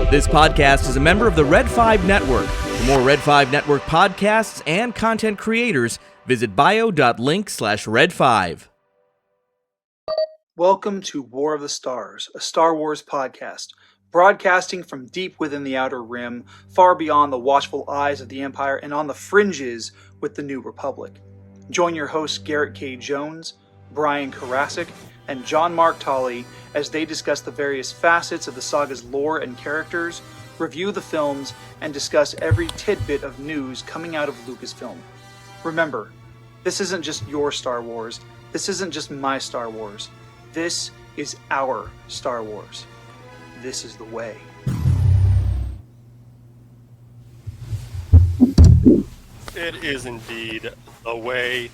This podcast is a member of the Red 5 Network. For more Red 5 Network podcasts and content creators, visit bio.link/Red5. Welcome to War of the Stars, a Star Wars podcast, broadcasting from deep within the Outer Rim, far beyond the watchful eyes of the Empire and on the fringes with the New Republic. Join your hosts Garrett K. Jones, Brian Karasik, and John Mark Tolley as they discuss the various facets of the saga's lore and characters, review the films, and discuss every tidbit of news coming out of Lucasfilm. Remember, this isn't just your Star Wars, this isn't just my Star Wars, this is our Star Wars. This is the way. It is indeed the way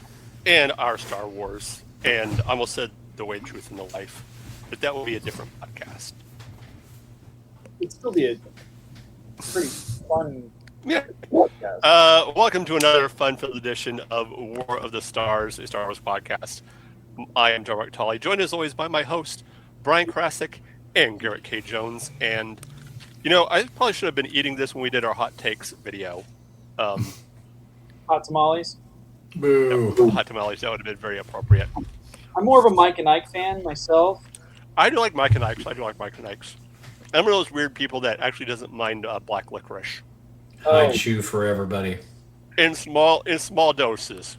and our Star Wars. And I almost said the way, truth, and the life. But that will be a different podcast. It'd still be a pretty fun podcast. Welcome to another fun-filled edition of War of the Stars, a Star Wars podcast. I am John Mark Tolley, joined as always by my host, Brian Karasik and Garrett K. Jones. And, you know, I probably should have been eating this when we did our hot takes video. Hot tamales? Boo. No, hot tamales, that would have been very appropriate. I'm more of a Mike and Ike fan myself. I do like Mike and Ike's. I'm one of those weird people that actually doesn't mind black licorice. I chew for everybody. In small doses.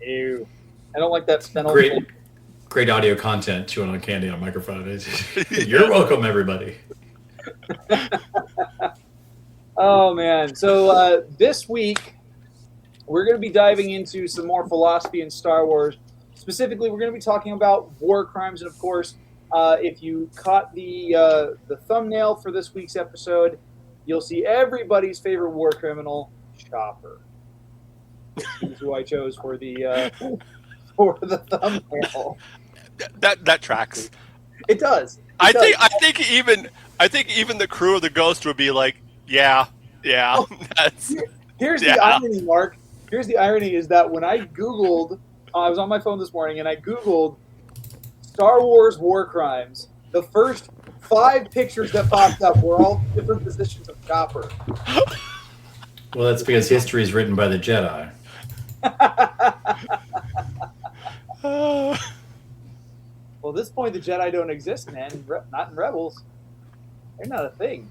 Ew. I don't like that fennel. Great audio content, chewing on candy on a microphone. You're welcome, everybody. Oh, man. So this week, we're going to be diving into some more philosophy in Star Wars. Specifically, we're going to be talking about war crimes. And, of course, if you caught the thumbnail for this week's episode, you'll see everybody's favorite war criminal, Chopper. Which is who I chose for the thumbnail. That tracks. It does. I think even the crew of the Ghost would be like, yeah. Here's the irony, Mark. Here's the irony is that when I Googled, I was on my phone this morning and I Googled Star Wars war crimes, the first 5 pictures that popped up were all different positions of Chopper. Well, that's because history is written by the Jedi. Well, at this point, the Jedi don't exist, man. Not in Rebels. They're not a thing.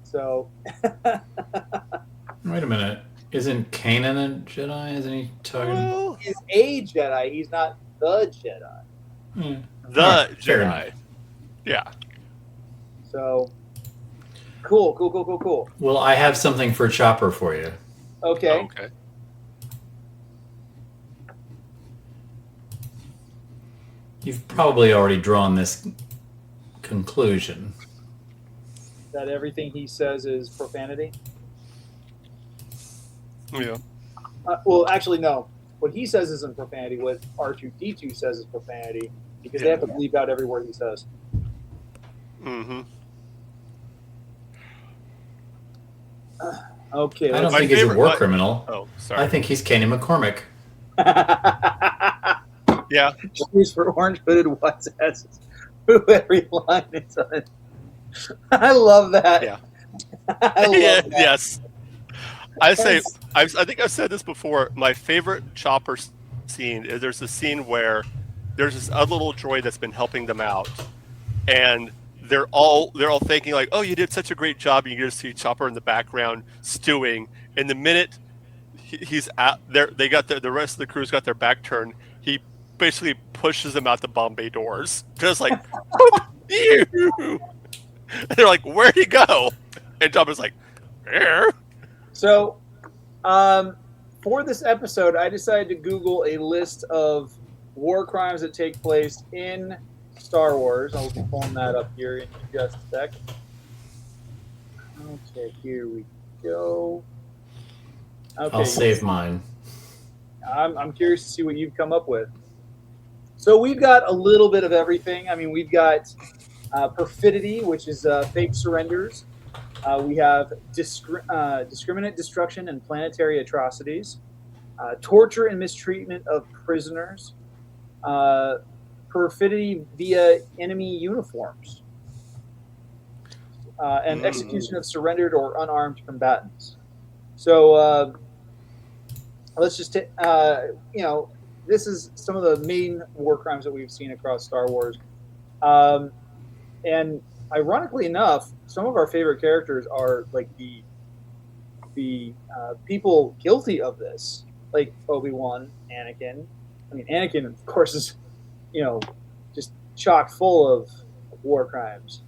So. Wait a minute. Isn't Kanan a Jedi? Isn't he talking? Well, he's a Jedi. He's not the Jedi. The Jedi. Yeah. So. Cool. Well, I have something for Chopper for you. Okay. You've probably already drawn this conclusion. That everything he says is profanity? Yeah. Well, actually, no. What he says isn't profanity. What R2-D2 says is profanity because they have to bleep out every word he says. Mm-hmm. Okay. I don't think he's a war criminal. Oh, sorry. I think he's Kanan McCormick. Yeah. Choose for orange hooded white asses. Who every line is on. I love that. Yeah. I love that. Yes. I think I've said this before. My favorite Chopper scene is there's a scene where there's this other little droid that's been helping them out, and they're all thinking like, "Oh, you did such a great job." And you get to see Chopper in the background stewing. And the minute he's out there, they got the rest of the crew's got their back turned. He basically pushes them out the bomb bay doors, just like, "Ew." And they're like, "Where'd he go?" And Chopper's like, "There." So, for this episode, I decided to Google a list of war crimes that take place in Star Wars. I'll be pulling that up here in just a sec. Okay, here we go. Okay, I'll save mine. I'm curious to see what you've come up with. So we've got a little bit of everything. I mean, we've got perfidy, which is fake surrenders. We have discriminate destruction and planetary atrocities, torture and mistreatment of prisoners, perfidy via enemy uniforms. and execution of surrendered or unarmed combatants. So let's just this is some of the main war crimes that we've seen across Star Wars. And ironically enough, some of our favorite characters are like the people guilty of this, like Obi-Wan, Anakin. I mean, Anakin, of course, is just chock full of war crimes.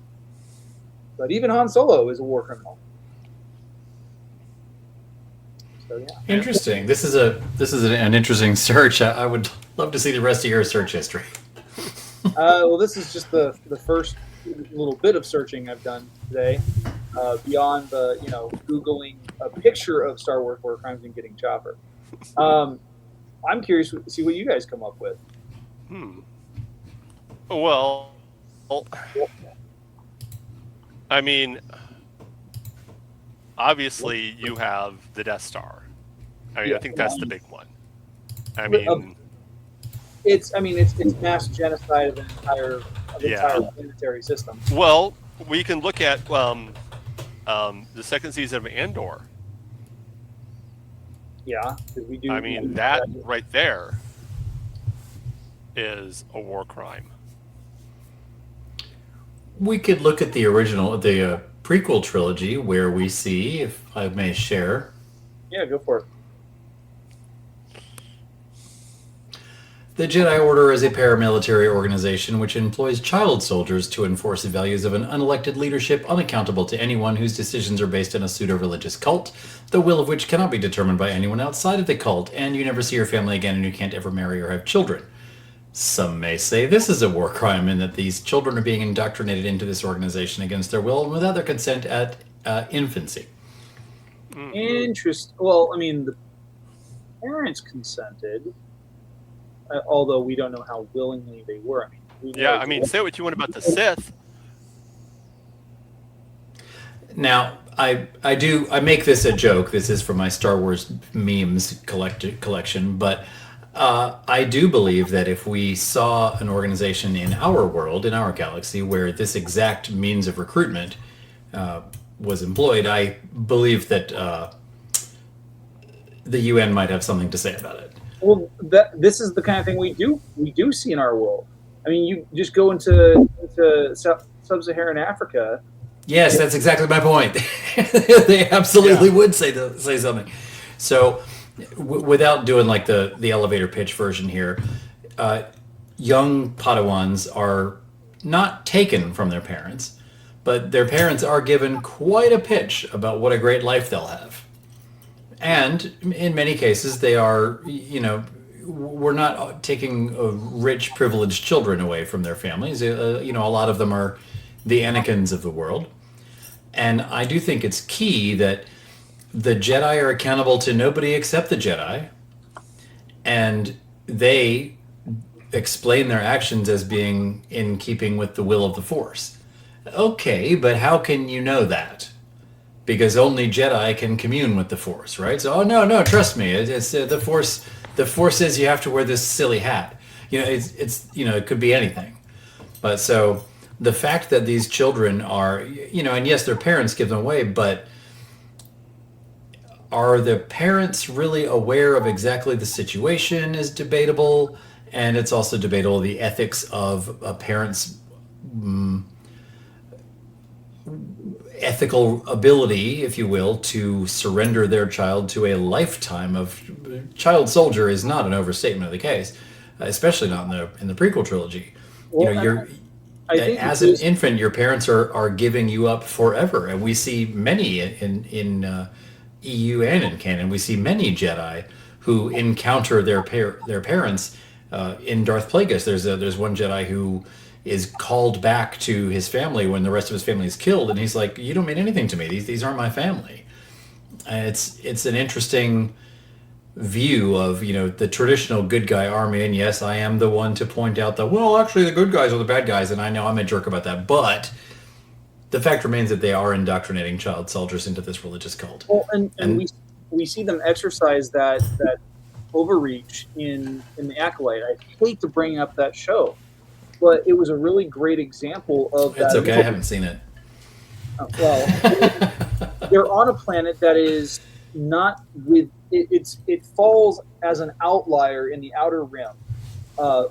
But even Han Solo is a war criminal. So yeah. Interesting. This is an interesting search. I would love to see the rest of your search history. Well, this is just the first little bit of searching I've done today. Beyond the Googling a picture of Star Wars war crimes and getting Chopper. I'm curious to see what you guys come up with. Well, I mean, obviously you have the Death Star. I mean, I think that's the big one. I mean, it's mass genocide of the entire planetary system. Well, we can look at the second season of Andor. Yeah, because we do. I mean, that right there is a war crime. We could look at the prequel trilogy, where we see, if I may share. Yeah, go for it. The Jedi Order is a paramilitary organization which employs child soldiers to enforce the values of an unelected leadership unaccountable to anyone whose decisions are based on a pseudo-religious cult, the will of which cannot be determined by anyone outside of the cult, and you never see your family again and you can't ever marry or have children. Some may say this is a war crime in that these children are being indoctrinated into this organization against their will and without their consent at infancy. Interesting. Well, I mean, the parents consented. Although we don't know how willingly they were. I mean, say what you want about the Sith. Now, I make this a joke. This is from my Star Wars memes collection, but I do believe that if we saw an organization in our world, in our galaxy, where this exact means of recruitment was employed, I believe that the UN might have something to say about it. Well, this is the kind of thing we do see in our world. I mean, you just go into sub-Saharan Africa. Yes, that's exactly my point. They absolutely would say something. So, without doing like the elevator pitch version here, young Padawans are not taken from their parents, but their parents are given quite a pitch about what a great life they'll have. And in many cases, they are, we're not taking rich, privileged children away from their families. A lot of them are the Anakins of the world. And I do think it's key that the Jedi are accountable to nobody except the Jedi. And they explain their actions as being in keeping with the will of the Force. Okay, but how can you know that? Because only Jedi can commune with the Force, right? So, no, trust me. It's the Force. The Force says you have to wear this silly hat. It could be anything. But so the fact that these children are, and yes, their parents give them away, but are the parents really aware of exactly the situation is debatable, and it's also debatable the ethics of a parent's ethical ability, if you will, to surrender their child to a lifetime of child soldier is not an overstatement of the case, especially not in the prequel trilogy. Well, as an infant, your parents are giving you up forever, and we see many in EU and in canon. We see many Jedi who encounter their parents in Darth Plagueis. There's one Jedi who is called back to his family when the rest of his family is killed, and he's like, "You don't mean anything to me. These aren't my family." And it's an interesting view of the traditional good guy army. And yes, I am the one to point out that actually the good guys are the bad guys, and I know I'm a jerk about that, but the fact remains that they are indoctrinating child soldiers into this religious cult. Well, and we see them exercise that overreach in the Acolyte. I hate to bring up that show, but it was a really great example of that. It's okay, I haven't seen it. Well, they're on a planet that is not with it falls as an outlier in the outer rim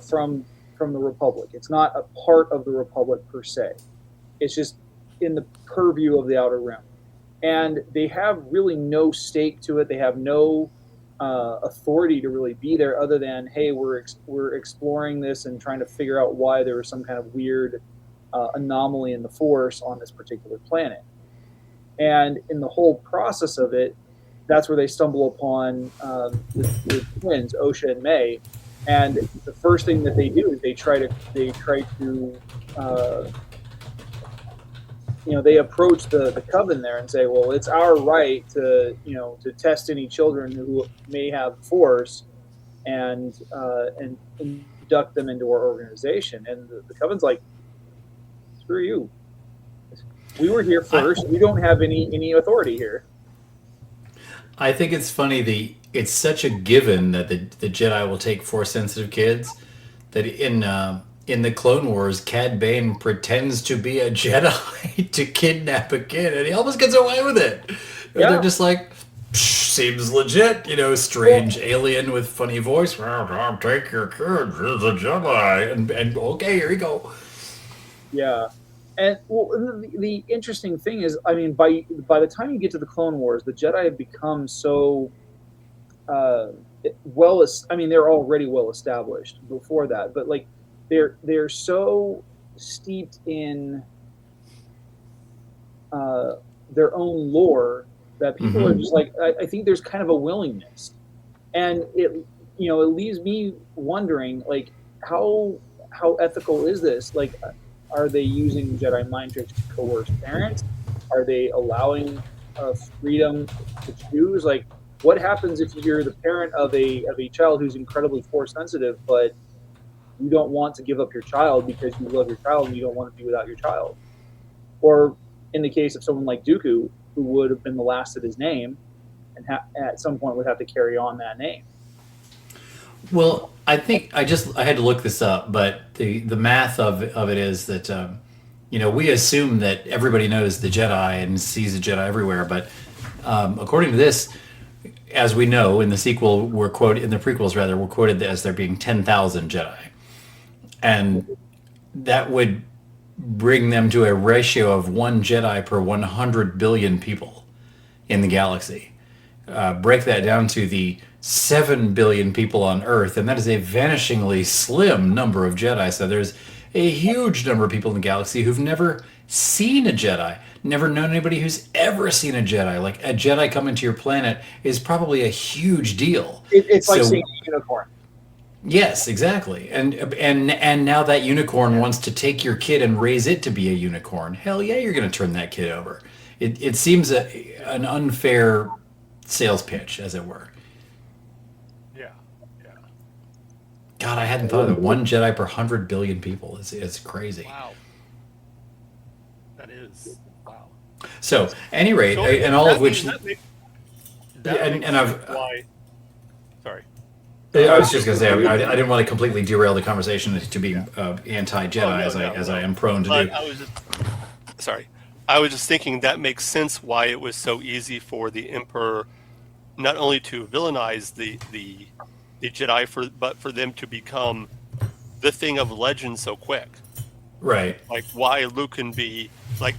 from the Republic. It's not a part of the Republic per se. It's just in the purview of the outer rim, and they have really no stake to it. They have no authority to really be there, other than, hey, we're exploring this and trying to figure out why there was some kind of weird anomaly in the Force on this particular planet. And in the whole process of it, that's where they stumble upon the twins, Osha and May. And the first thing that they do is they try to they approach the coven there and say, well, it's our right to test any children who may have Force and induct them into our organization. And the coven's like, screw you. We were here first. We don't have any authority here. I think it's funny. It's such a given that the Jedi will take Force-sensitive kids that in the Clone Wars, Cad Bane pretends to be a Jedi to kidnap a kid, and he almost gets away with it. Yeah. They're just like, seems legit, strange alien with funny voice. Well, take your kid, he's a Jedi, and okay, here you go. Yeah. And the interesting thing is, I mean, by the time you get to the Clone Wars, the Jedi have become so they're already well established before that, but like they're so steeped in their own lore that people are just like, I think there's kind of a willingness, and it leaves me wondering, like, how ethical is this? Like, are they using Jedi mind tricks to coerce parents? Are they allowing freedom to choose? Like, what happens if you're the parent of a child who's incredibly Force sensitive, but you don't want to give up your child because you love your child and you don't want to be without your child? Or in the case of someone like Dooku, who would have been the last of his name and at some point would have to carry on that name. Well, I think I had to look this up, but the math of it is that we assume that everybody knows the Jedi and sees the Jedi everywhere, but according to this, as we know, in the prequels we're quoted as there being 10,000 Jedi, and that would bring them to a ratio of 1 Jedi per 100 billion people in the galaxy. Break that down to the 7 billion people on Earth, and that is a vanishingly slim number of Jedi. So there's a huge number of people in the galaxy who've never seen a Jedi, never known anybody who's ever seen a Jedi. Like, a Jedi coming to your planet is probably a huge deal. It's like seeing a unicorn. Yes, exactly. And now that unicorn wants to take your kid and raise it to be a unicorn. Hell yeah, you're going to turn that kid over. It seems an unfair sales pitch, as it were. Yeah. God, I hadn't thought of it. 1 Jedi per 100 billion people. It's crazy. Wow. That is wow. So, at any rate, and all of which, I've. Sorry. I was just going to say, I didn't want to completely derail the conversation to be anti-Jedi, as I am prone to do. I was just thinking that makes sense why it was so easy for the Emperor not only to villainize the Jedi, but for them to become the thing of legend so quick. Right. Like, why Luke can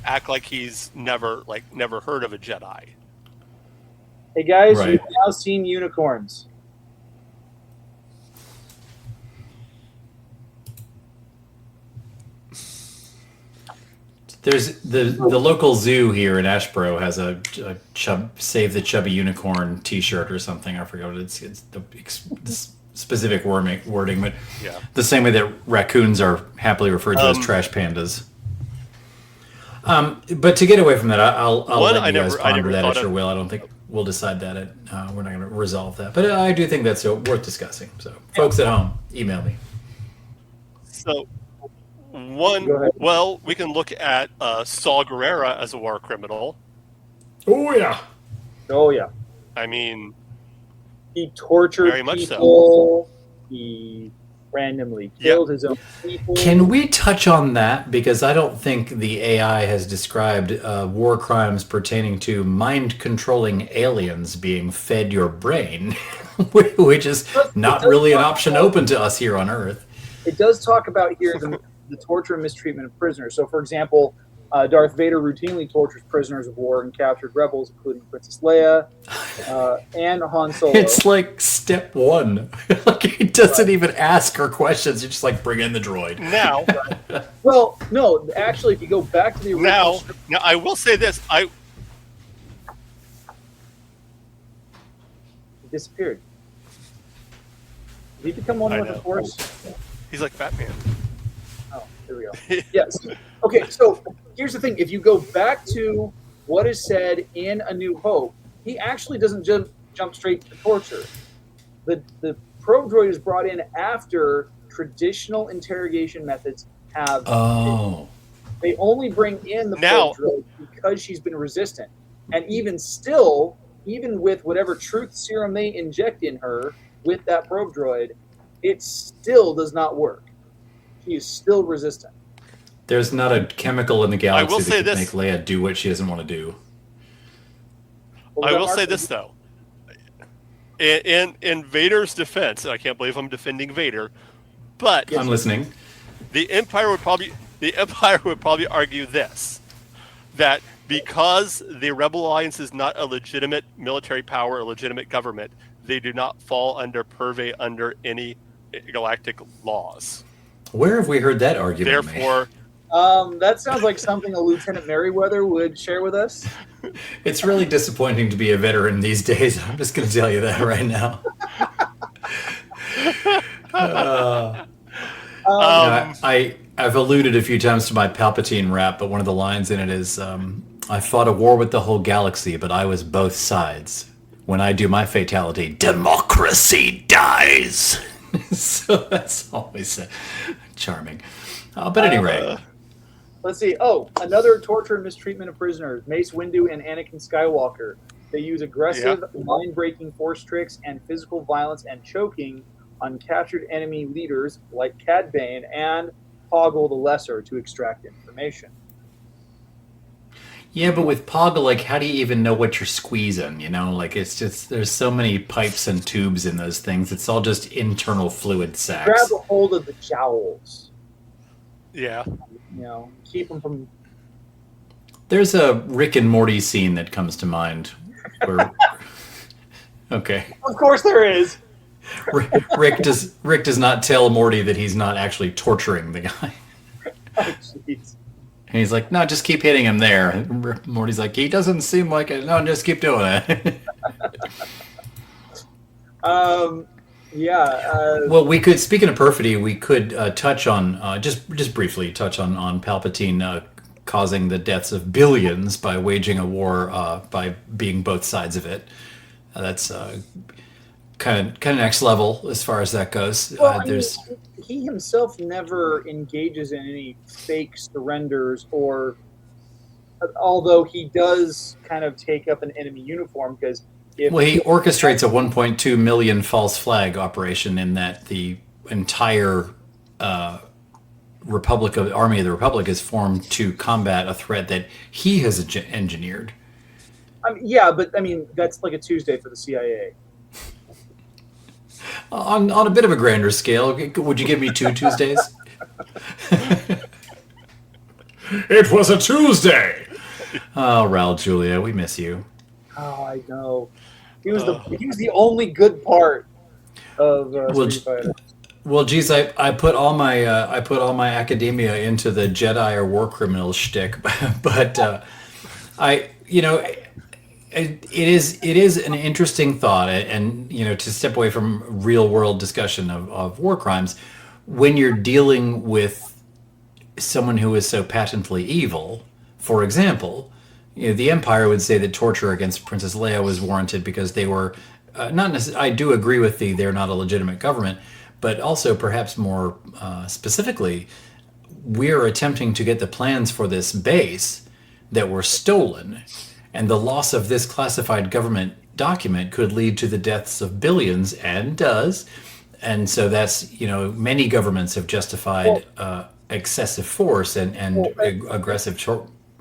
act like he's never heard of a Jedi. Hey guys, Right. You've now seen unicorns. There's the local zoo here in Ashboro has a Save the Chubby Unicorn T-shirt or something. I forget what it's the specific wording, but Yeah. the same way that raccoons are happily referred to as trash pandas. But to get away from that, I'll let you guys ponder that at your will. I don't think we'll decide that. We're not going to resolve that, but I do think that's worth discussing. So, folks at home, email me. So, we can look at Saul Guerrera as a war criminal. Oh yeah. Oh yeah. I mean, he tortured very much people. so. He randomly, killed his own people. Can we touch on that? Because I don't think the AI has described war crimes pertaining to mind-controlling aliens being fed your brain, which is not really an option open to us here on Earth. It does talk about here the torture and mistreatment of prisoners. So, for example, Darth Vader routinely tortures prisoners of war and captured rebels, including Princess Leia and Han Solo. It's like step one. Like he doesn't even ask her questions. You're just like, bring in the droid. Now, well, no, actually, if you go back to the original now I will say this: it disappeared. Did he become one with the Force? He's like Batman. Oh, here we go. Yes. Okay, so here's the thing. If you go back to what is said in A New Hope, he actually doesn't jump straight to torture. The probe droid is brought in after traditional interrogation methods have. Oh. They only bring in the probe droid because she's been resistant. And even still, even with whatever truth serum they inject in her with that probe droid, it still does not work. She is still resistant. There's not a chemical in the galaxy that can this. make Leia do what she doesn't want to do. I will say this though. In Vader's defense, I can't believe I'm defending Vader, but I'm listening. The Empire would probably argue this, that because the Rebel Alliance is not a legitimate military power, a legitimate government, they do not fall under any galactic laws. Where have we heard that argument? Therefore, that sounds like something a Lieutenant Merriweather would share with us. It's really disappointing to be a veteran these days. I'm just going to tell you that right now. I've alluded a few times to my Palpatine rap, but one of the lines in it is, I fought a war with the whole galaxy, but I was both sides. When I do my fatality, democracy dies. So that's always charming. But at any rate. Let's see. Oh, another torture and mistreatment of prisoners. Mace Windu and Anakin Skywalker. They use aggressive, mind-breaking force tricks and physical violence and choking on captured enemy leaders like Cad Bane and Poggle the Lesser to extract information. Yeah, but with Poggle, like, how do you even know what you're squeezing? You know, like, it's just, there's so many pipes and tubes in those things. It's all just internal fluid sacs. Grab a hold of the jowls. Yeah. You know, keep them from... There's a Rick and Morty scene that comes to mind. Where... Okay. Of course there is. Rick does not tell Morty that he's not actually torturing the guy. Oh, jeez. And he's like, no, just keep hitting him there. And Morty's like, he doesn't seem like it. No, just keep doing it. Well, we could, speaking of perfidy, we could touch on, just briefly touch on Palpatine causing the deaths of billions by waging a war, by being both sides of it. That's kind of next level as far as that goes. Well, he himself never engages in any fake surrenders, or although he does kind of take up an enemy uniform because he orchestrates a 1.2 million false flag operation in that the entire Army of the Republic is formed to combat a threat that he has engineered. Yeah, but I mean that's like a Tuesday for the CIA. On a bit of a grander scale, would you give me 2 Tuesdays? It was a Tuesday. Oh, Raul Julia, we miss you. Oh, I know. He was the only good part of Street Fighter. Well, geez, I put all my academia into the Jedi or war criminals shtick, but it is an interesting thought, and to step away from real world discussion of war crimes, when you're dealing with someone who is so patently evil. For example, the Empire would say that torture against Princess Leia was warranted because they were not necessarily. I do agree with they're not a legitimate government, but also perhaps more specifically, we're attempting to get the plans for this base that were stolen. And the loss of this classified government document could lead to the deaths of billions, and does, and so that's, many governments have justified excessive force and aggressive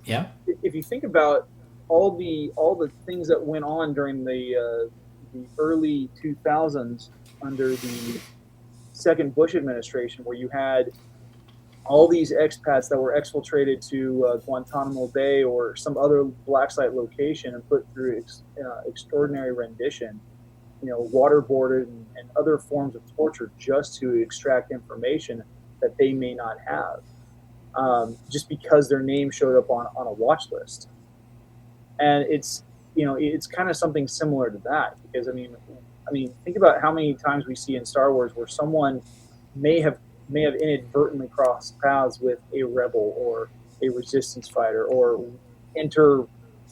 yeah. If you think about all the things that went on during the early 2000s under the second Bush administration, where you had all these expats that were exfiltrated to Guantanamo Bay or some other black site location and put through extraordinary rendition, waterboarded and other forms of torture just to extract information that they may not have, just because their name showed up on a watch list. And it's kind of something similar to that, because I mean, think about how many times we see in Star Wars where someone may have inadvertently crossed paths with a rebel or a resistance fighter or enter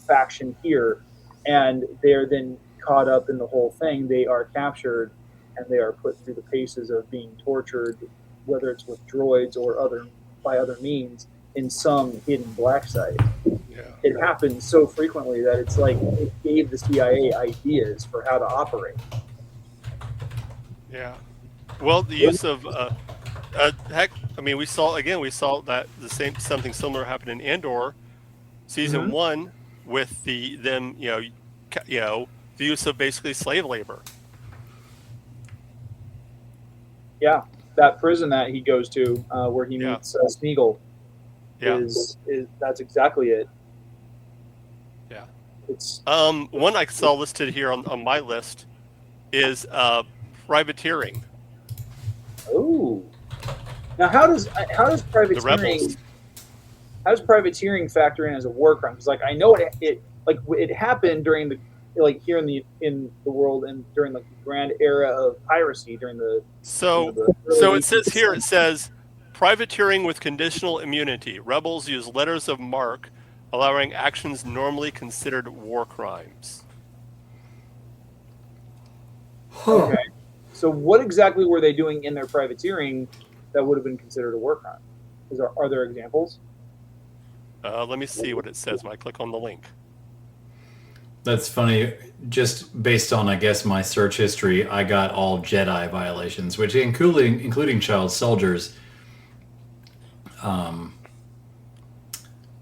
faction here, and they're then caught up in the whole thing. They are captured and they are put through the paces of being tortured, whether it's with droids or by other means, in some hidden black site. Yeah. It happens so frequently that it's like it gave the CIA ideas for how to operate. Yeah. Well, the use of we saw that something similar happened in Andor season 1 with the use of basically slave labor. Yeah, that prison that he goes to, where he meets Smeagol, is that's exactly it. Yeah. It's one I saw listed here on my list is privateering. Oh, now how does privateering factor in as a war crime? Because I know it happened during the here in the world and during the grand era of piracy during the so it says here, it says privateering with conditional immunity. Rebels use letters of marque, allowing actions normally considered war crimes. Okay. So what exactly were they doing in their privateering that would have been considered a war crime? Are there examples? Let me see what it says when I click on the link. That's funny. Just based on, I guess, my search history, I got all Jedi violations, which including child soldiers.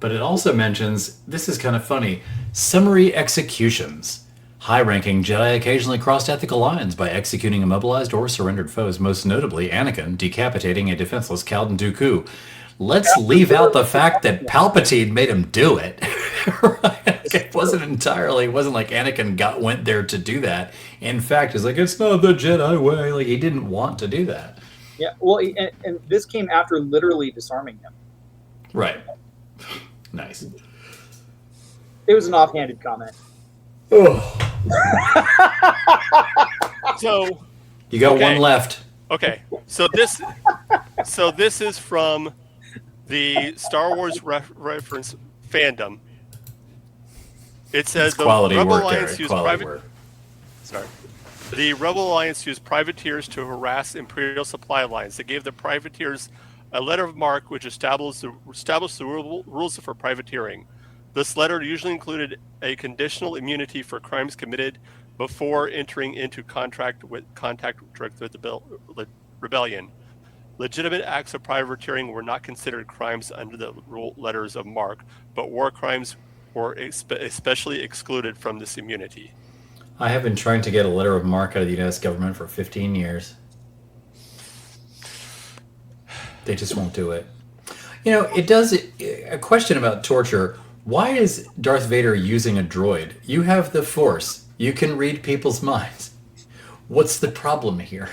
But it also mentions, this is kind of funny, summary executions. High-ranking Jedi occasionally crossed ethical lines by executing immobilized or surrendered foes, most notably Anakin decapitating a defenseless Calden Dooku. Let's leave out the fact that Palpatine made him do it. It wasn't like Anakin went there to do that. In fact, it's like, it's not the Jedi way. Like, he didn't want to do that. Yeah, well, and this came after literally disarming him. Right. Nice. It was an offhanded comment. Oh. So you got one left. Okay. So this is from the Star Wars reference fandom. It says the Rebel Alliance used The Rebel Alliance used privateers to harass Imperial supply lines. They gave the privateers a letter of marque which established the rules for privateering. This letter usually included a conditional immunity for crimes committed before entering into contact with the rebellion. Legitimate acts of privateering were not considered crimes under the letters of marque, but war crimes were especially excluded from this immunity. I have been trying to get a letter of marque out of the U.S. government for 15 years. They just won't do it. A question about torture. Why is Darth Vader using a droid? You have the Force. You can read people's minds. What's the problem here?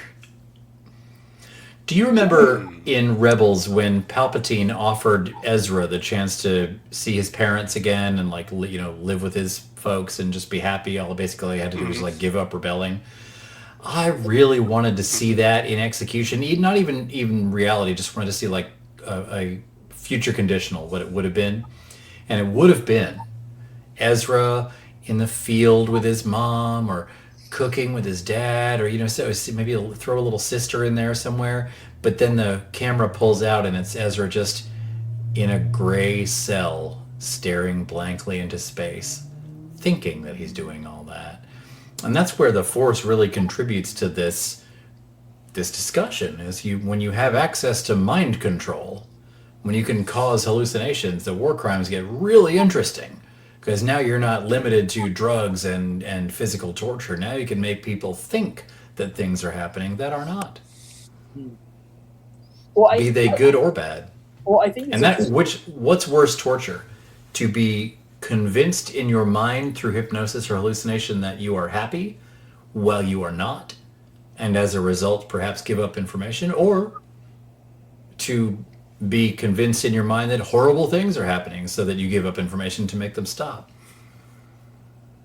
Do you remember in Rebels when Palpatine offered Ezra the chance to see his parents again and live with his folks and just be happy? All basically he had to do was give up rebelling. I really wanted to see that in execution. Not even reality. Just wanted to see a future conditional, what it would have been. And it would have been Ezra in the field with his mom or cooking with his dad, or so maybe throw a little sister in there somewhere. But then the camera pulls out and it's Ezra just in a gray cell staring blankly into space, thinking that he's doing all that. And that's where the Force really contributes to this this discussion is when you have access to mind control, when you can cause hallucinations, the war crimes get really interesting. Because now you're not limited to drugs and physical torture. Now you can make people think that things are happening that are not. Well, be they good or bad. Well, I think it's what's worse torture? To be convinced in your mind through hypnosis or hallucination that you are happy while you are not, and as a result perhaps give up information, or to be convinced in your mind that horrible things are happening so that you give up information to make them stop.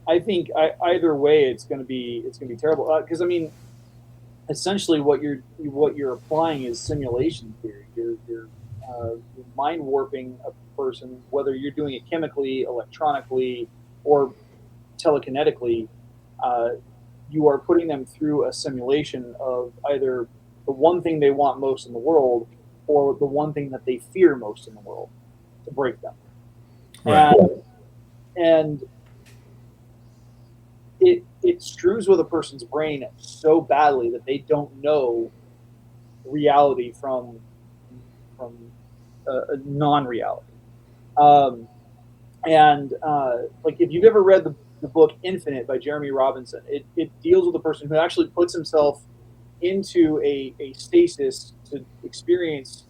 I think either way it's going to be terrible, because I mean, essentially what you're applying is simulation theory. You're mind warping a person, whether you're doing it chemically, electronically, or telekinetically. You are putting them through a simulation of either the one thing they want most in the world or the one thing that they fear most in the world to break them. Right. And it screws with a person's brain so badly that they don't know reality from a non-reality. Like if you've ever read the book Infinite by Jeremy Robinson, it deals with a person who actually puts himself into a stasis to experience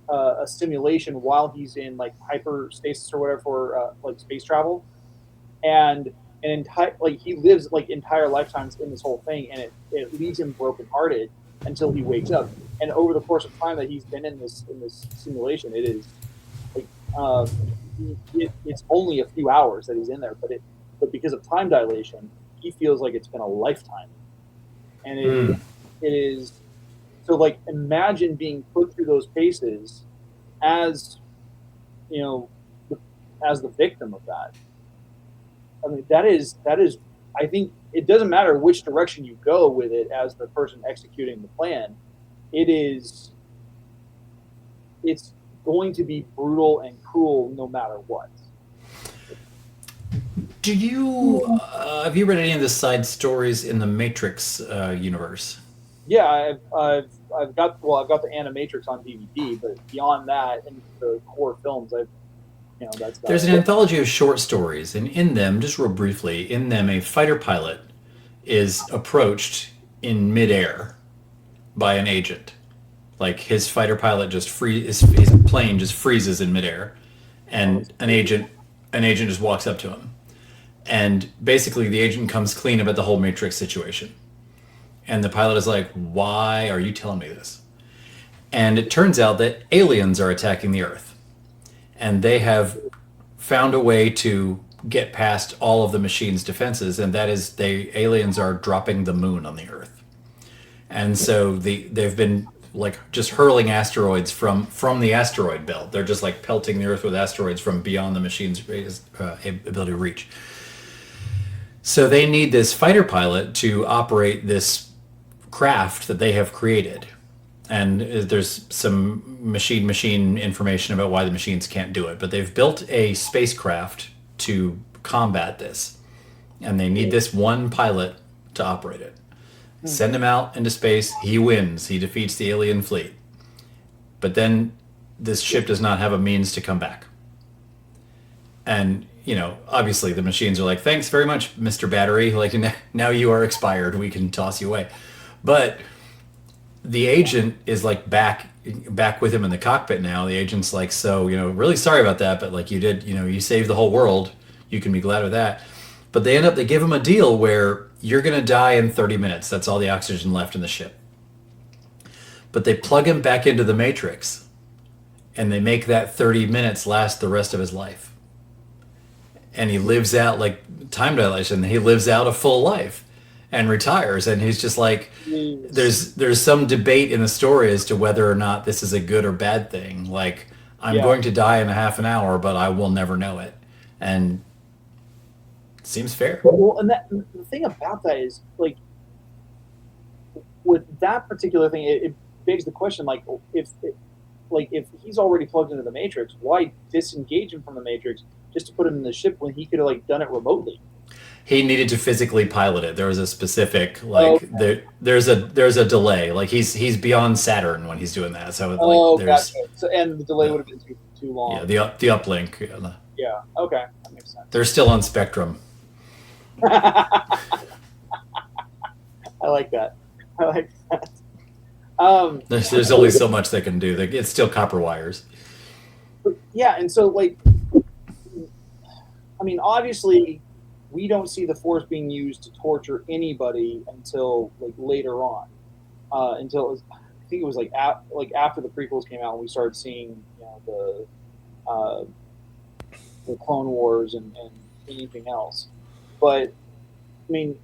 a simulation while he's in like hyperstasis or whatever for like space travel, and he lives like entire lifetimes in this whole thing, and it leaves him brokenhearted until he wakes up. And over the course of time that he's been in this simulation, it is like it's only a few hours that he's in there, but because of time dilation, he feels like it's been a lifetime, and it is. So, like, imagine being put through those paces as, as the victim of that. I mean, that is. I think it doesn't matter which direction you go with it as the person executing the plan. It's going to be brutal and cruel no matter what. Do you have you read any of the side stories in the Matrix universe? Yeah, I've got the Animatrix on DVD, but beyond that, and the core films, there's an anthology of short stories, and in them, just real briefly, a fighter pilot is approached in midair by an agent. Like his fighter pilot his plane just freezes in midair, and an agent just walks up to him, and basically the agent comes clean about the whole Matrix situation. And the pilot is like, why are you telling me this? And it turns out that aliens are attacking the Earth. And they have found a way to get past all of the machine's defenses, and that is aliens are dropping the moon on the Earth. And so they've been like just hurling asteroids from the asteroid belt. They're just like pelting the Earth with asteroids from beyond the machine's ability to reach. So they need this fighter pilot to operate this craft that they have created, and there's some machine information about why the machines can't do it, but they've built a spacecraft to combat this, and they need this one pilot to operate it. Send him out into space, he wins, he defeats the alien fleet, but then this ship does not have a means to come back. And obviously the machines are like, thanks very much, Mr. Battery, like now you are expired, we can toss you away. But the agent is like back with him in the cockpit now. The agent's like, so, really sorry about that, but like you did, you saved the whole world. You can be glad with that. But they give him a deal where you're going to die in 30 minutes. That's all the oxygen left in the ship. But they plug him back into the Matrix, and they make that 30 minutes last the rest of his life. And he lives out like time dilation. He lives out a full life and retires, and he's just like, there's some debate in the story as to whether or not this is a good or bad thing. Like, I'm going to die in a half an hour, but I will never know it. And it seems fair. Well, and the thing about that is, like, with that particular thing, it begs the question, like, if he's already plugged into the Matrix, why disengage him from the Matrix just to put him in the ship when he could have like done it remotely? He needed to physically pilot it. There was a specific there's a delay. Like he's beyond Saturn when he's doing that. So there's gotcha. So, and the delay would have been too long. Yeah, the uplink. Yeah. Okay, that makes sense. They're still on Spectrum. I like that. There's only so much they can do. It's still copper wires. Yeah, and so obviously, we don't see the Force being used to torture anybody until later on. Until I think it was after the prequels came out, and we started seeing the Clone Wars and anything else. But I mean,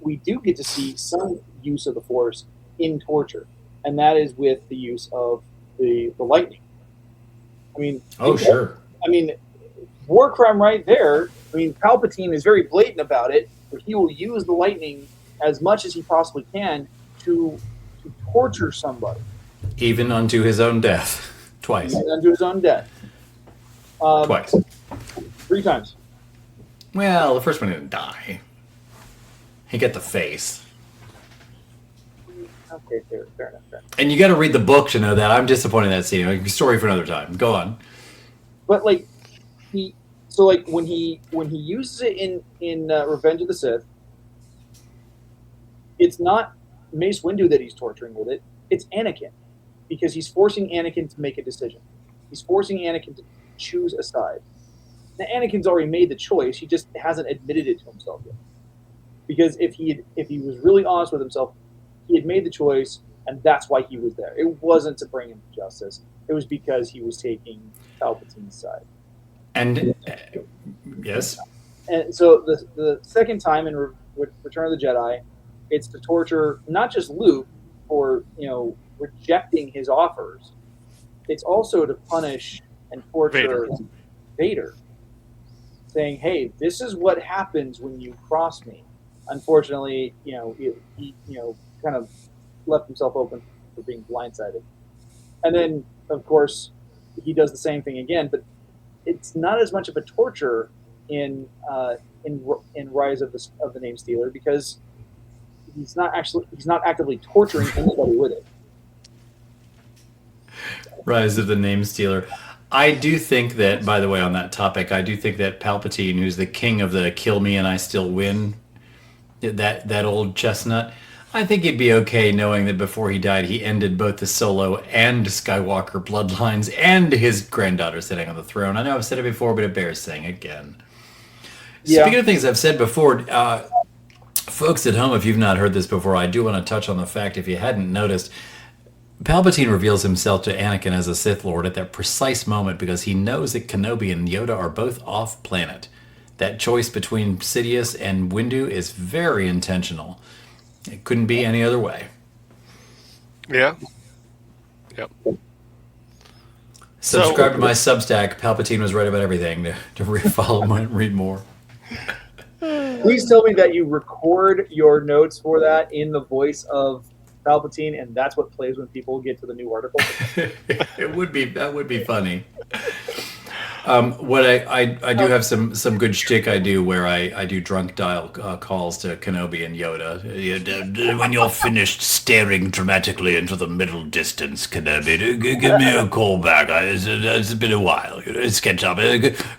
we do get to see some use of the Force in torture, and that is with the use of the lightning. I mean, sure. I mean, war crime right there. I mean, Palpatine is very blatant about it, but he will use the lightning as much as he possibly can to torture somebody, even unto his own death, twice. Even unto his own death. Twice. 3 times. Well, the first one didn't die. He got the face. Okay, fair enough. And you got to read the book to know that. I'm disappointed in that scene. Story for another time. Go on. But when he uses it in Revenge of the Sith, it's not Mace Windu that he's torturing with it. It's Anakin, because he's forcing Anakin to make a decision. He's forcing Anakin to choose a side. Now, Anakin's already made the choice. He just hasn't admitted it to himself yet. Because if he was really honest with himself, he had made the choice, and that's why he was there. It wasn't to bring him to justice. It was because he was taking Palpatine's side. And yes. And so the second time in Return of the Jedi, it's to torture not just Luke for rejecting his offers. It's also to punish and torture Vader, saying, "Hey, this is what happens when you cross me." Unfortunately, he kind of left himself open for being blindsided. And then, of course, he does the same thing again, but it's not as much of a torture in Rise of the Name Stealer, because he's not actively torturing anybody with it. Rise of the Name Stealer. I do think that, by the way, on that topic, I do think that Palpatine, who's the king of the kill me and I still win, that old chestnut, I think he'd be okay knowing that before he died, he ended both the Solo and Skywalker bloodlines and his granddaughter sitting on the throne. I know I've said it before, but it bears saying again. Yeah. Speaking of things I've said before, folks at home, if you've not heard this before, I do want to touch on the fact, if you hadn't noticed, Palpatine reveals himself to Anakin as a Sith Lord at that precise moment because he knows that Kenobi and Yoda are both off-planet. That choice between Sidious and Windu is very intentional. It couldn't be any other way. Yeah. Yep. Subscribe to my Substack. Palpatine was right about everything. To follow and read more. Please tell me that you record your notes for that in the voice of Palpatine, and that's what plays when people get to the new article. That would be funny. What I do have some good shtick I do where I do drunk dial calls to Kenobi and Yoda. When you're finished staring dramatically into the middle distance, Kenobi, give me a call back. It's been a while. It's catch up.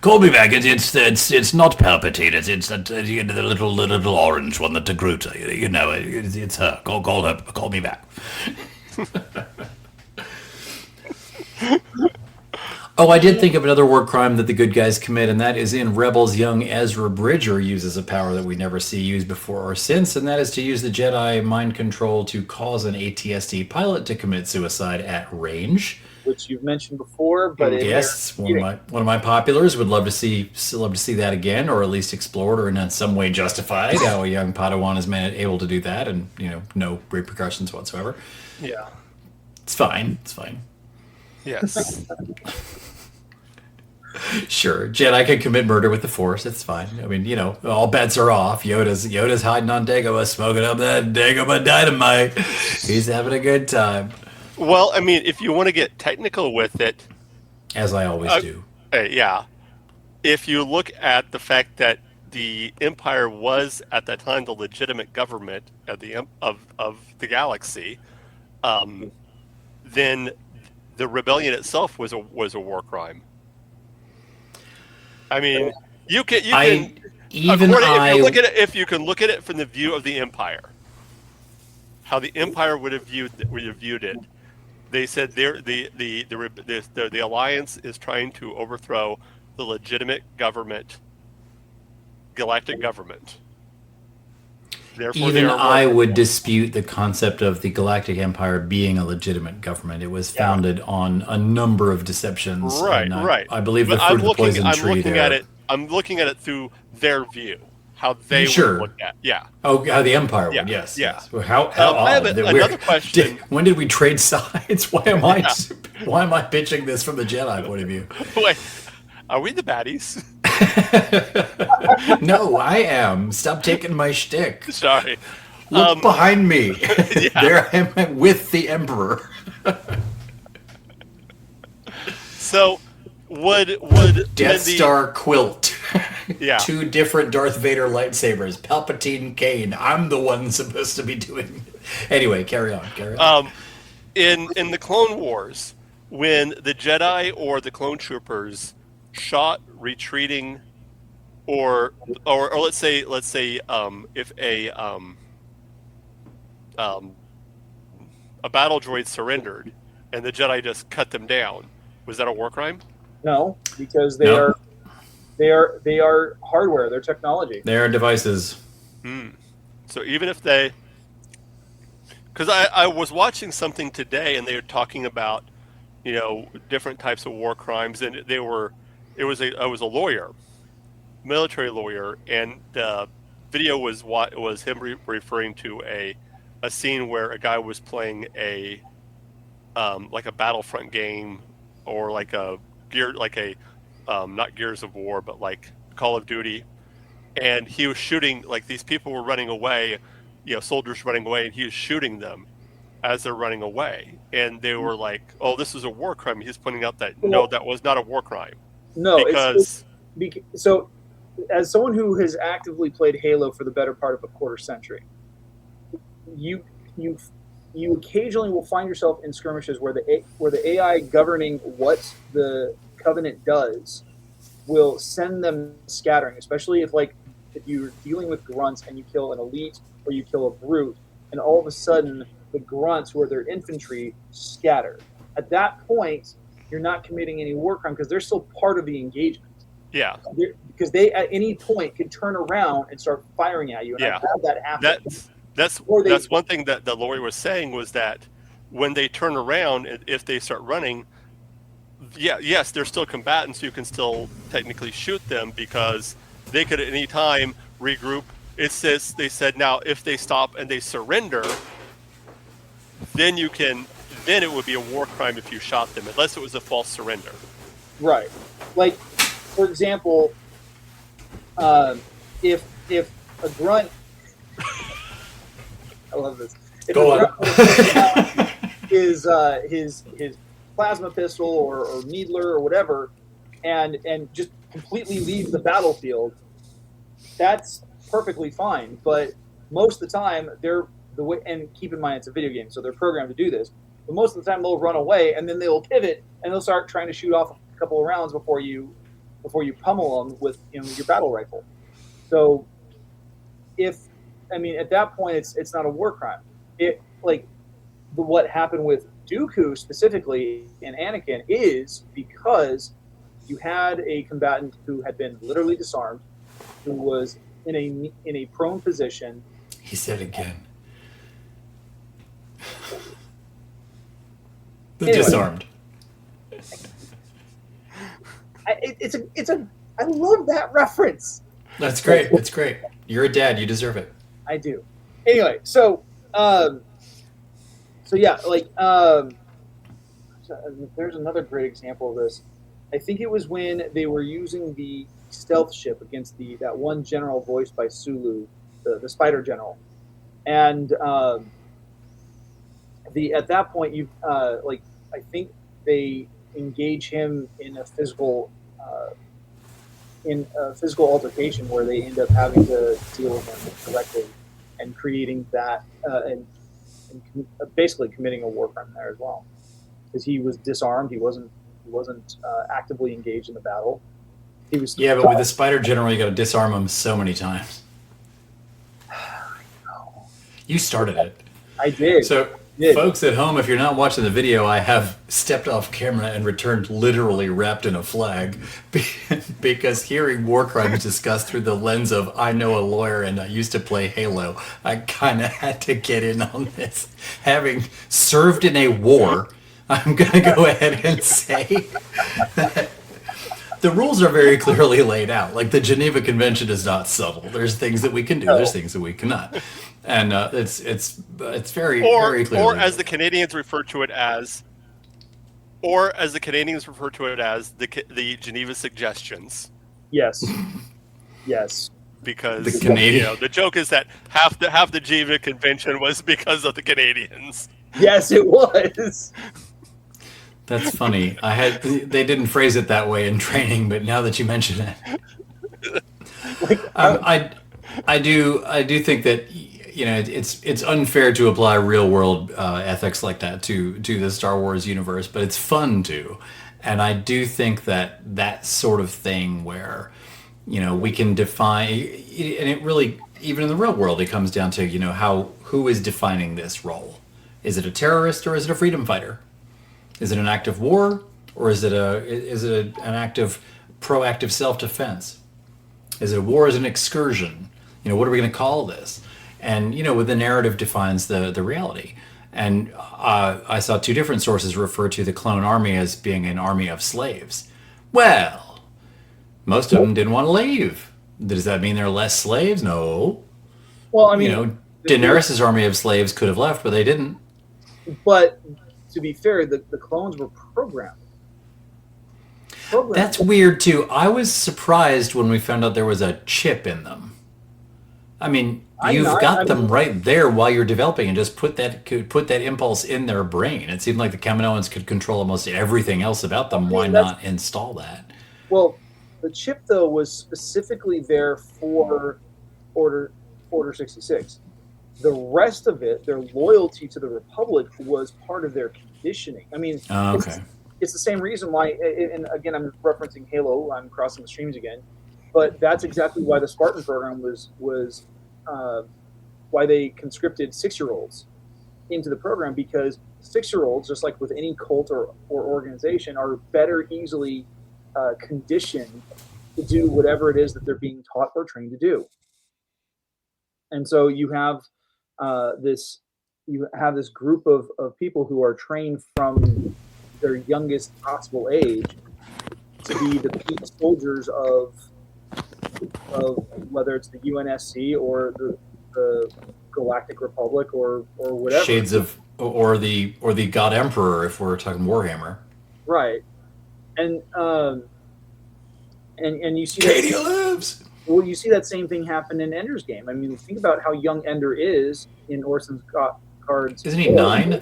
Call me back. It's not Palpatine. It's the little orange one, the Togruta. It's her. Call her. Call me back. Oh, I did think of another war crime that the good guys commit, and that is in Rebels. Young Ezra Bridger uses a power that we never see used before or since, and that is to use the Jedi mind control to cause an AT-ST pilot to commit suicide at range. Which you've mentioned before, but yes, one of my populars. Would love to see that again, or at least explored, or in some way justified how a young Padawan is able to do that, and no repercussions whatsoever. Yeah, it's fine. It's fine. Yes. Sure, Jedi can commit murder with the Force. It's fine. I mean, all bets are off. Yoda's hiding on Dagobah, smoking up that Dagobah dynamite. He's having a good time. Well, I mean, if you want to get technical with it, as I always do. Yeah. if you look at the fact that the Empire was at that time the legitimate government of the galaxy, then the rebellion itself was a war crime. I mean, you can if you can look at it from the view of the Empire, how the Empire would have viewed it. They said the Alliance is trying to overthrow the legitimate government, galactic government. Therefore, Even I would dispute the concept of the Galactic Empire being a legitimate government. It was founded on a number of deceptions. Right. I believe the fruit of the poison tree there. I'm looking at it through their view, how they would look at. Yeah. Oh, how the Empire would. Yes. Yeah. Yes. Well, how I have another question. When did we trade sides? Why am I pitching this from the Jedi point of view? Wait, are we the baddies? No, I am. Stop taking my shtick. Sorry. Look behind me. There I am with the Emperor. So, would Death Star quilt? Yeah. 2 different Darth Vader lightsabers. Palpatine, Kane. I'm the one supposed to be doing it. Anyway, carry on. In the Clone Wars, when the Jedi or the Clone Troopers shot retreating, or let's say if a battle droid surrendered and the Jedi just cut them down, was that a war crime? No, because they are hardware. They're technology. They are devices. So even if they, because I was watching something today and they were talking about, different types of war crimes, and I was a lawyer, military lawyer, and the video was him referring to a scene where a guy was playing like a Battlefront game, or like not Gears of War, but like Call of Duty, and he was shooting, like, these people were running away, soldiers running away, and he was shooting them as they're running away, and they were like, "Oh, this is a war crime." He's pointing out that no, that was not a war crime. No, because so as someone who has actively played Halo for the better part of a quarter century, you occasionally will find yourself in skirmishes where the AI governing what the Covenant does will send them scattering, especially if you're dealing with grunts and you kill an elite or you kill a brute, and all of a sudden the grunts, who are their infantry, scatter. At that point, you're not committing any war crime because they're still part of the engagement. Yeah. Because they at any point can turn around and start firing at you. And I've had that happen. That's one thing that the lawyer was saying, was that when they turn around, if they start running, yes, they're still combatants, so you can still technically shoot them because they could at any time regroup. They said now if they stop and they surrender, then it would be a war crime if you shot them, unless it was a false surrender. Right. Like, for example, if a grunt, I love this. If Go on. his plasma pistol or needler or whatever, and just completely leaves the battlefield, that's perfectly fine. But most of the time, and keep in mind it's a video game, so they're programmed to do this. But most of the time, they'll run away, and then they'll pivot and they'll start trying to shoot off a couple of rounds before you pummel them with your battle rifle. So, at that point, it's not a war crime. What happened with Dooku specifically and Anakin is because you had a combatant who had been literally disarmed, who was in a prone position. He said again. Disarmed. I love that reference. That's great. That's great. You're a dad. You deserve it. I do. Anyway, so there's another great example of this. I think it was when they were using the stealth ship against that one general voiced by Sulu, the Spider General, and at that point I think they engage him in a physical in a physical altercation where they end up having to deal with him directly and creating that and basically committing a war crime there as well, because he was disarmed. He wasn't actively engaged in the battle. He was but with the Spider General, you got to disarm him so many times. You started it. I did. So, folks at home, if you're not watching the video, I have stepped off camera and returned literally wrapped in a flag because hearing war crimes discussed through the lens of I know a lawyer and I used to play Halo, I kind of had to get in on this. Having served in a war, I'm going to go ahead and say that the rules are very clearly laid out. Like the Geneva Convention is not subtle. There's things that we can do. There's things that we cannot. And it's very very clear. Or as the Canadians refer to it as, the Geneva Suggestions. Yes. Yes. Because the Canadian, the joke is that half the Geneva Convention was because of the Canadians. Yes, it was. That's funny. They didn't phrase it that way in training, but now that you mention it, I do think that it's unfair to apply real world ethics like that to the Star Wars universe, but it's fun to, and I do think that sort of thing where we can define, and it really, even in the real world, it comes down to who is defining this role. Is it a terrorist or is it a freedom fighter? Is it an act of war, or is it an act of proactive self-defense? Is it a war as an excursion? What are we going to call this? And with the narrative defines the reality. And I saw two different sources refer to the clone army as being an army of slaves. Well, most of them didn't want to leave. Does that mean they're less slaves? No. Well, I mean, Daenerys' army of slaves could have left, but they didn't. But to be fair, the clones were programmed. That's weird too. I was surprised when we found out there was a chip in them. I mean, you've got them right there while you're developing, and just put that impulse in their brain. It seemed like the Kaminoans could control almost everything else about them. Why not install that? Well, the chip though was specifically there for Order 66. The rest of it, their loyalty to the Republic, was part of their conditioning. I mean, it's the same reason why, and again, I'm referencing Halo, I'm crossing the streams again, but that's exactly why the Spartan program was why they conscripted 6-year-olds into the program, because 6-year-olds, just like with any cult or organization, are better easily conditioned to do whatever it is that they're being taught or trained to do. And so you have this group of people who are trained from their youngest possible age to be the peak soldiers of whether it's the UNSC or the Galactic Republic or whatever. Shades of or the God Emperor, if we're talking Warhammer. Right. And you see Katie lives. Well, you see that same thing happen in Ender's Game. I mean, think about how young Ender is in Orson Card's. Isn't he 9?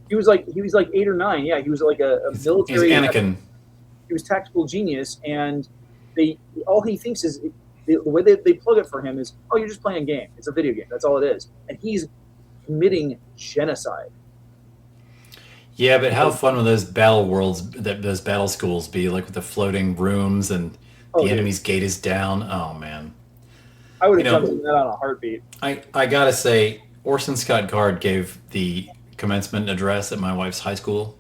He was like 8 or 9. Yeah, he was like a military. He's Anakin. He was tactical genius, and all he thinks is the way they plug it for him is, oh, you're just playing a game. It's a video game. That's all it is, and he's committing genocide. Yeah, but how fun would those battle worlds, those battle schools be, like with the floating rooms and the enemy's gate is down? Oh man, I would have jumped in that on a heartbeat. I gotta say, Orson Scott Card gave the commencement address at my wife's high school.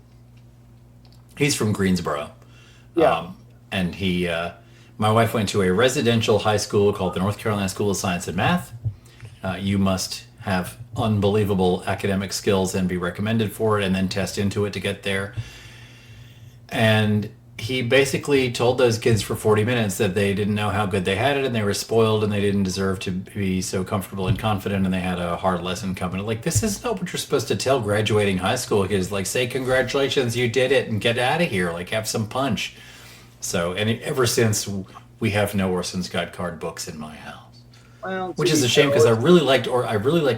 He's from Greensboro. Yeah. And my wife went to a residential high school called the North Carolina School of Science and Math. You must have unbelievable academic skills and be recommended for it and then test into it to get there. And he basically told those kids for 40 minutes that they didn't know how good they had it and they were spoiled and they didn't deserve to be so comfortable and confident and they had a hard lesson coming. Like, this is not what you're supposed to tell graduating high school kids. Like, say congratulations, you did it, and get out of here. Like, have some punch. So, and ever since, we have no Orson Scott Card books in my house. Well, which is a shame because I really liked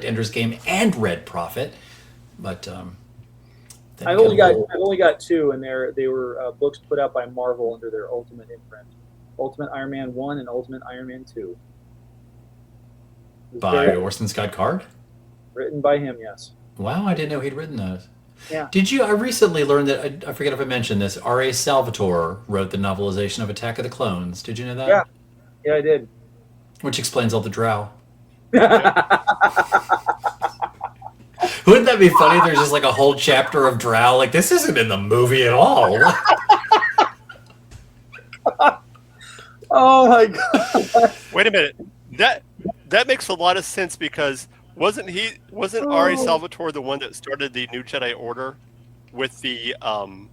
Ender's Game and Red Prophet, but I've only got 2, and they were books put out by Marvel under their Ultimate imprint. Ultimate Iron Man 1 and Ultimate Iron Man 2. By Orson Scott Card? Written by him, yes. Wow, I didn't know he'd written those. Yeah. Did you? I recently learned that, I forget if I mentioned this, R.A. Salvatore wrote the novelization of Attack of the Clones. Did you know that? Yeah. Yeah, I did. Which explains all the drow. Wouldn't that be funny if there's just like a whole chapter of drow? Like, this isn't in the movie at all. Oh my god. Wait a minute. That makes a lot of sense because wasn't Ari Salvatore the one that started the New Jedi Order with the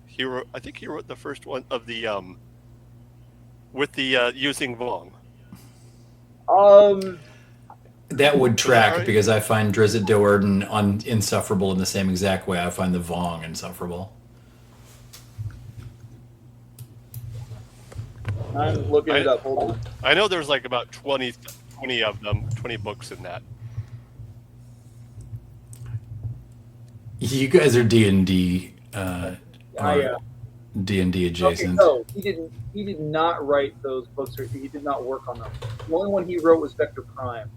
hero? I think he wrote the first one of the with the using Vong. That would track right? because I find Drizzt Do'Urden insufferable in the same exact way I find the Vong insufferable. I'm looking it up. Hold on. I know there's like about 20 of them, 20 books in that. You guys are D&D D&D adjacent. Okay, no, he did not write those books, or he did not work on them. The only one he wrote was Vector Prime.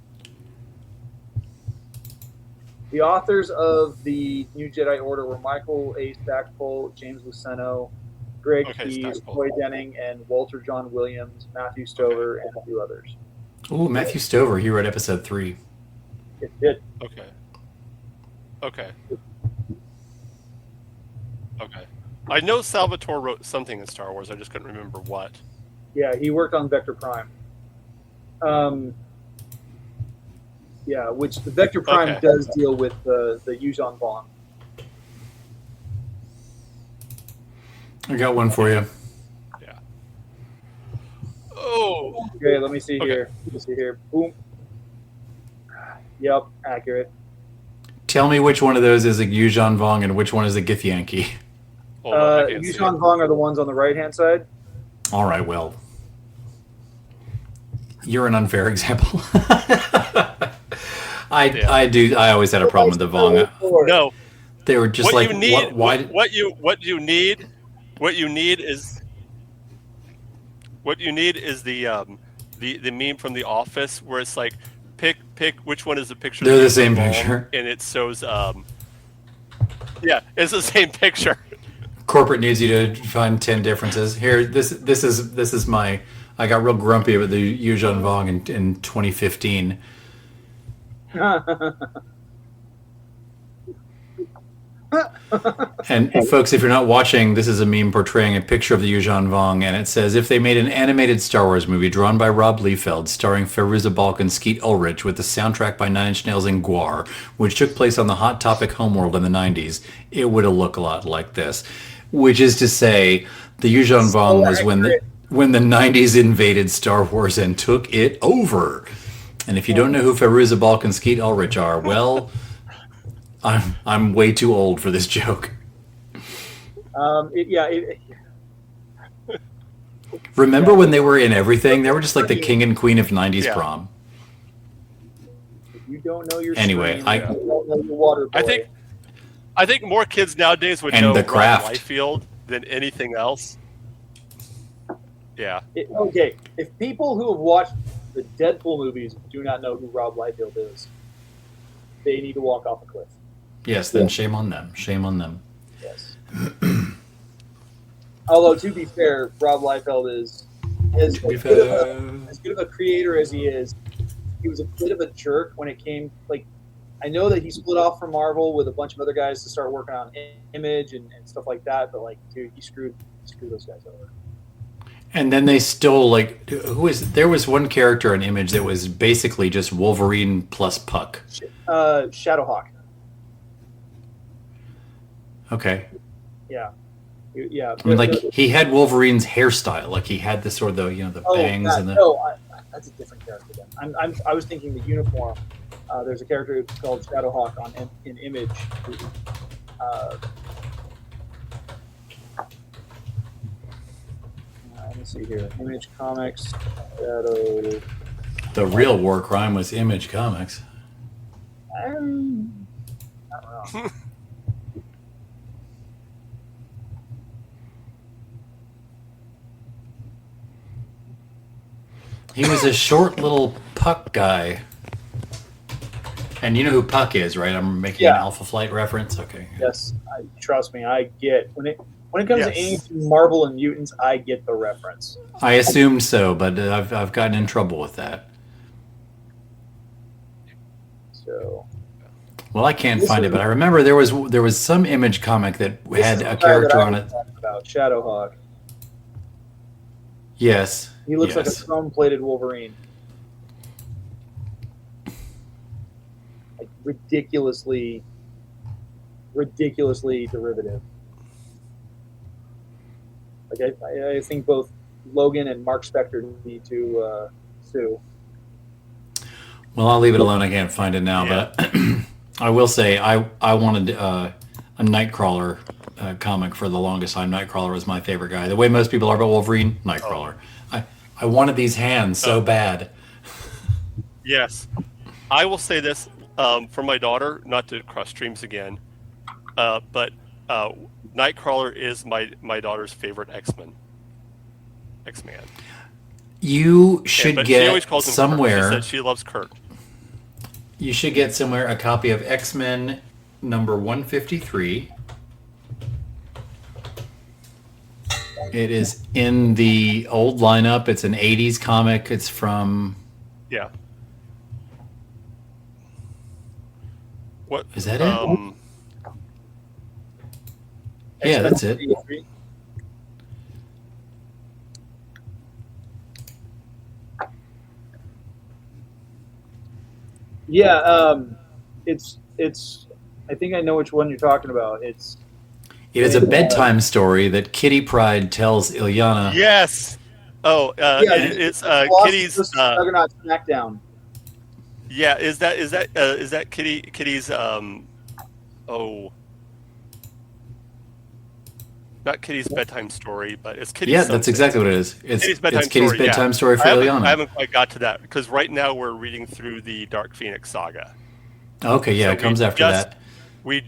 The authors of the New Jedi Order were Michael A. Stackpole, James Luceno, Greg Keyes, Roy Denning, and Walter John Williams, Matthew Stover, and a few others. Ooh, Matthew Stover, he wrote episode 3. It did. Okay. I know Salvatore wrote something in Star Wars. I just couldn't remember what. Yeah, he worked on Vector Prime. Yeah, which the Vector Prime does deal with the Yuuzhan Vong. I got one for you. Yeah. Oh. Okay, let me see here. Let me see here. Boom. Yep, accurate. Tell me which one of those is a Yuuzhan Vong and which one is a Githyanki. Yuuzhan Vong are the ones on the right-hand side. All right, well, you're an unfair example. I always had a problem with the Vong. No, they were just what like, you need, why? What you need is the meme from The Office where it's like pick which one is the picture. They're the same picture, and it shows. Yeah, it's the same picture. Corporate needs you to find 10 differences. Here, this is my. I got real grumpy with the Yuuzhan Vong in 2015. And folks, if you're not watching, this is a meme portraying a picture of the Yuuzhan Vong, and it says, if they made an animated Star Wars movie drawn by Rob Liefeld, starring Fairuza Balk and Skeet Ulrich, with the soundtrack by Nine Inch Nails and Gwar, which took place on the Hot Topic homeworld in the 90s, it would have looked a lot like this. Which is to say, the Yuuzhan Vong was when the 90s invaded Star Wars and took it over. And if you don't know who Fairuza Balk and Skeet Ulrich are, well, I'm way too old for this joke. Remember when they were in everything? They were just like the king and queen of 90s prom. If you don't know your anyway, screen, you don't know your water boy. I think more kids nowadays would know Rob Liefeld than anything else. Yeah. Okay, if people who have watched the Deadpool movies do not know who Rob Liefeld is, they need to walk off a cliff. Yes, then shame on them. Shame on them. Yes. Although, to be fair, Rob Liefeld is as good of a creator as he is. He was a bit of a jerk when it came, like, I know that he split off from Marvel with a bunch of other guys to start working on Image and stuff like that, but, like, dude, he screwed those guys over. And then they stole, like, there was one character in Image that was basically just Wolverine plus Puck. Shadowhawk. Okay. Yeah. Yeah. I mean, like, he had Wolverine's hairstyle. Like, he had the sort of, the bangs and the... No, that's a different character then. I was thinking the uniform. There's a character called Shadowhawk in Image. Let me see here. Image Comics. Shadow. The real war crime was Image Comics. Not wrong. He was a short little Puck guy. And you know who Puck is, right? I'm making an Alpha Flight reference. Okay. Yes, trust me, I get when it comes to Yes. anything Marvel and mutants, I get the reference. I assumed so, but I've gotten in trouble with that. So Well, I can't find it, but I remember there was some Image comic that had a character on it. About Shadowhawk. Yes. He looks like a yes. chrome-plated Wolverine. Like ridiculously derivative. Like I think both Logan and Mark Spector need to sue. Well, I'll leave it alone. I can't find it now, but I will say I wanted a Nightcrawler comic for the longest time. Nightcrawler was my favorite guy. The way most people are about Wolverine, Nightcrawler. I wanted these hands so bad. Yes. I will say this for my daughter, not to cross streams again, but Nightcrawler is my daughter's favorite X-Man. You should But she always get calls him somewhere. Kurt. She said she loves Kurt. You should get somewhere a copy of X-Men number 153. It is in the old lineup. It's an 80s comic. It's from... Yeah. What Is that it? Yeah, that's it. Yeah, it's. I think I know which one you're talking about. It is a bedtime story that Kitty Pryde tells Ilyana. Yes. Oh, it's Kitty's. Juggernaut Smackdown. Yeah, is that Kitty's? Not Kitty's bedtime story, but it's Kitty's. Yeah, that's exactly what it is. It's Kitty's bedtime story for Ilyana. I haven't quite got to that because right now we're reading through the Dark Phoenix saga. Okay, yeah, So it comes after that. We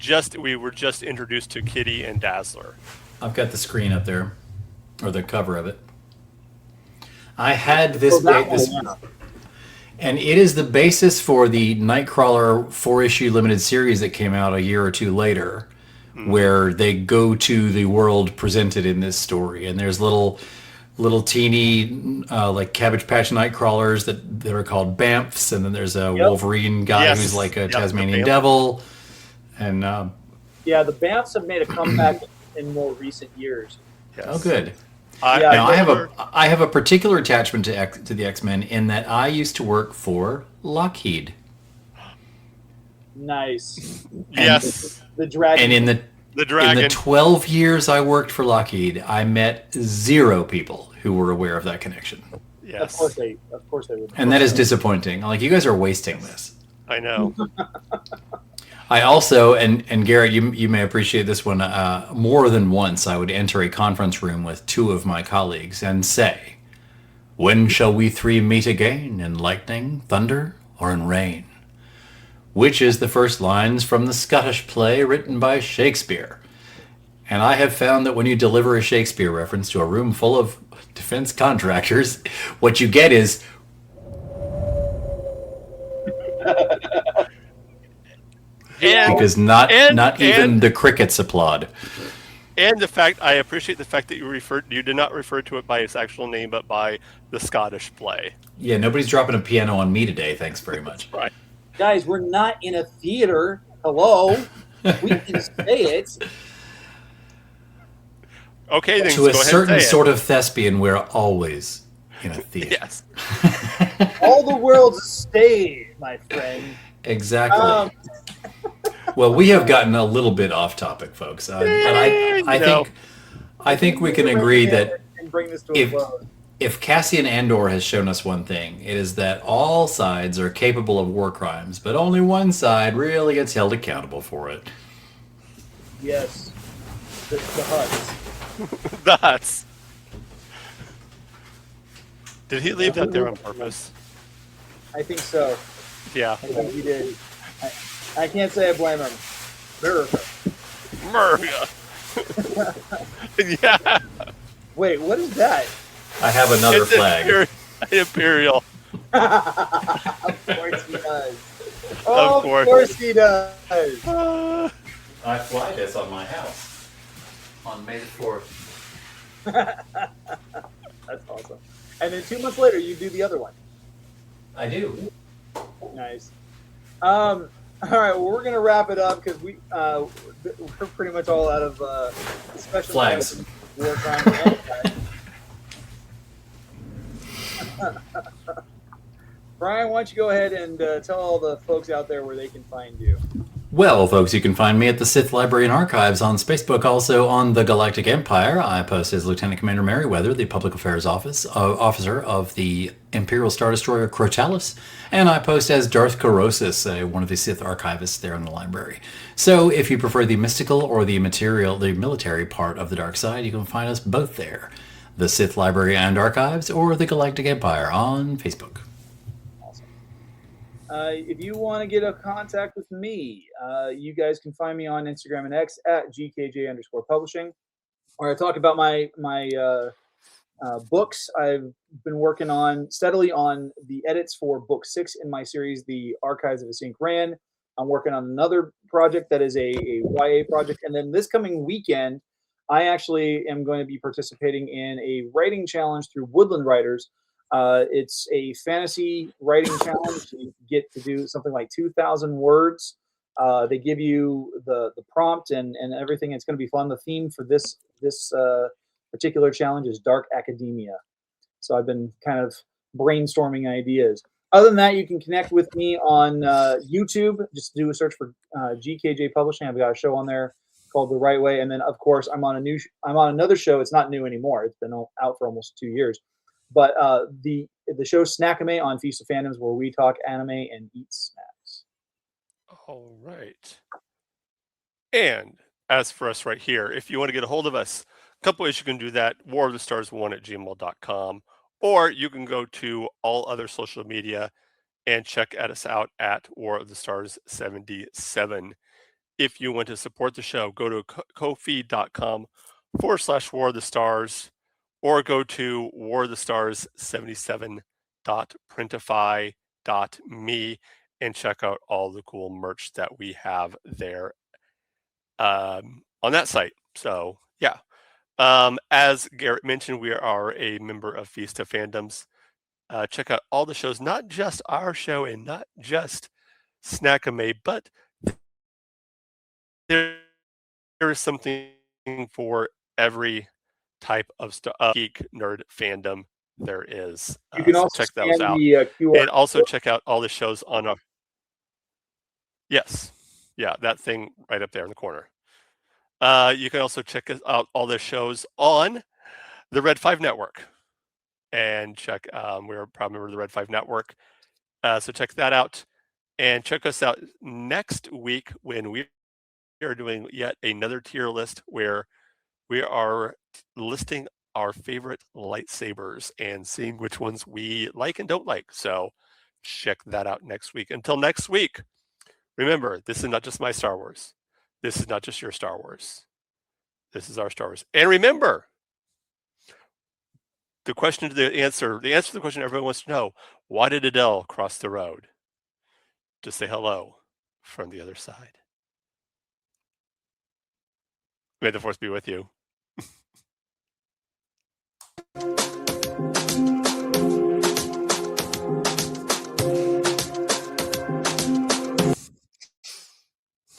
were just introduced to Kitty and Dazzler. I've got the screen up there, or the cover of it. I had this, and it is the basis for the Nightcrawler 4-issue limited series that came out a year or two later, where they go to the world presented in this story, and there's little teeny like Cabbage Patch Nightcrawlers that are called Bamfs, and then there's a Wolverine guy who's like a Tasmanian devil, and the Bamfs have made a comeback in more recent years. Yes. Oh, good. I have a particular attachment to the X-Men in that I used to work for Lockheed. Nice. Yes. The dragon. And in The dragon. In the 12 years I worked for Lockheed, I met 0 people who were aware of that connection. Yes. Of course they would. And that is disappointing. Like, you guys are wasting this. I know. I also, and Garrett, you may appreciate this one, more than once I would enter a conference room with 2 of my colleagues and say, "When shall we 3 meet again, in lightning, thunder, or in rain?" Which is the first lines from the Scottish play written by Shakespeare. And I have found that when you deliver a Shakespeare reference to a room full of defense contractors, what you get is... because not even the crickets applaud. And I appreciate the fact that you did not refer to it by its actual name, but by the Scottish play. Yeah, nobody's dropping a piano on me today, thanks very much. Right. Guys, we're not in a theater. Hello? We can say it. Okay, then To a go ahead certain and say sort of thespian, we're always in a theater. Yes. All the world's a stage, my friend. Exactly. Well, we have gotten a little bit off topic, folks. But I think we can agree that and bring this to a close. if Cassian Andor has shown us one thing, it is that all sides are capable of war crimes, but only one side really gets held accountable for it. Yes. The Huts. The Huts. Did he leave that there on purpose? I think so. Yeah. I think he did. I can't say I blame him. America. Yeah. Wait, what is that? I have another It's a flag. Imperial. Of course he does. Of course. He does. I fly this on my house on May the 4th. That's awesome. And then 2 months later, you do the other one. I do. Nice. All right, well, we're gonna wrap it up because we're pretty much all out of special Flags. War crimes. Brian, why don't you go ahead and tell all the folks out there where they can find you? Well, folks, you can find me at the Sith Library and Archives on Facebook, also on the Galactic Empire. I post as Lieutenant Commander Merriweather, the Public Affairs Officer of the Imperial Star Destroyer Crotalus, and I post as Darth Korosis, one of the Sith archivists there in the library. So if you prefer the mystical or the military part of the dark side, you can find us both there. The Sith Library and Archives or the Galactic Empire on Facebook. If you want to get in contact with me, you guys can find me on Instagram and X at GKJ_publishing, where I talk about my books. I've been working steadily on the edits for book 6 in my series, The Archives of a Sync Ran. I'm working on another project that is a YA project. And then this coming weekend, I actually am going to be participating in a writing challenge through Woodland Writers. It's a fantasy writing challenge. You get to do something like 2,000 words. They give you the prompt and everything. It's going to be fun. The theme for this particular challenge is dark academia. So I've been kind of brainstorming ideas. Other than that, you can connect with me on YouTube. Just do a search for GKJ Publishing. I've got a show on there called The Right Way. And then, of course, I'm on another show. It's not new anymore. It's been out for almost 2 years. But the show Snackame on Feast of Fandoms, where we talk anime and eat snacks. All right. And as for us right here, if you want to get a hold of us, a couple ways you can do that. warofthestars1@gmail.com, or you can go to all other social media and check us out at War of the Stars 77. If you want to support the show, go to ko-fi.com/War of the Stars, or go to warofthestars77.printify.me and check out all the cool merch that we have there on that site. So, yeah. As Garrett mentioned, we are a member of Feast of Fandoms. Check out all the shows, not just our show and not just Snackame, but there is something for every type of geek nerd fandom there is. You can also check those out. QR and also check out all the shows on our... Yes. Yeah, that thing right up there in the corner. You can also check out all the shows on the Red 5 Network. And check, we're a proud member of the Red 5 Network. So check that out. And check us out next week when we are doing yet another tier list where we are listing our favorite lightsabers and seeing which ones we like and don't like. So check that out next week. Until next week, remember, this is not just my Star Wars. This is not just your Star Wars. This is our Star Wars. And remember, the answer to the question everyone wants to know: why did Adele cross the road? To say hello from the other side. May the Force be with you.